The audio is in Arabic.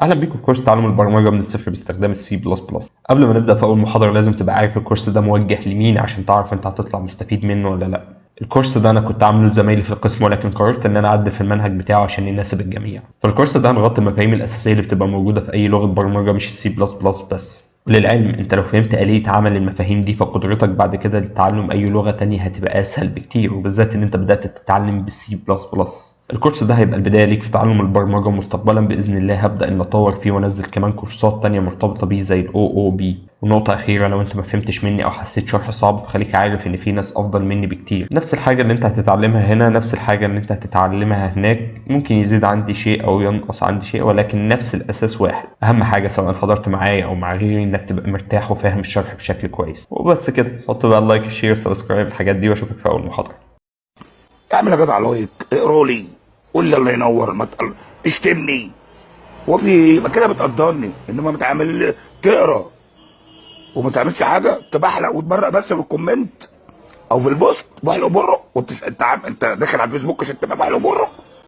اهلا بيكم في كورس تعلم البرمجه من الصفر باستخدام السي بلس بلس. قبل ما نبدا في اول محاضره لازم تبقى عارف الكورس ده موجه لمين عشان تعرف انت هتطلع مستفيد منه ولا لا. الكورس ده انا كنت عامله لزمايلي في القسم، ولكن قررت ان انا اعدل في المنهج بتاعه عشان يناسب الجميع. فالكورس ده هنغطي المفاهيم الاساسيه اللي بتبقى موجوده في اي لغه برمجه، مش السي بلس بلس بس. وللعلم انت لو فهمت آلية عمل المفاهيم دي فقدرتك بعد كده لتعلم اي لغة تانية هتبقى اسهل بكتير، وبالذات ان انت بدأت تتعلم بالسي بلس بلس. الكورس ده هيبقى البداية ليك في تعلم البرمجة، ومستقبلا بإذن الله هبدأ ان اطور فيه وانزل كمان كورسات تانية مرتبطة بيه زي ال OOP. ونقطة أخيرة، لو أنت ما فهمتش مني أو حسيت شرح صعب فخليك عارف إن في ناس أفضل مني بكتير. نفس الحاجة اللي أنت هتتعلمها هنا نفس الحاجة اللي أنت هتتعلمها هناك، ممكن يزيد عندي شيء أو ينقص عندي شيء، ولكن نفس الأساس واحد. أهم حاجة سواء حضرت معايا أو مع غيري إنك تبقى مرتاح وفاهم الشرح بشكل كويس. وبس كده، حط بقى اللايك الشير سبسكرايب الحاجات دي، وأشوفك في أول محاضرة. اعمل يا جدع لايك، اقرا لي، قول لي الله ينور، ما تشتمني وفي ما كده بتقدرني، انما بتعمل تقرا وما تعملش حاجه، تبحلق وتبرق بس في الكومنت او في البوست بحلق بره، انت عارف انت داخل على الفيسبوك عشان تبقى بحلق بره.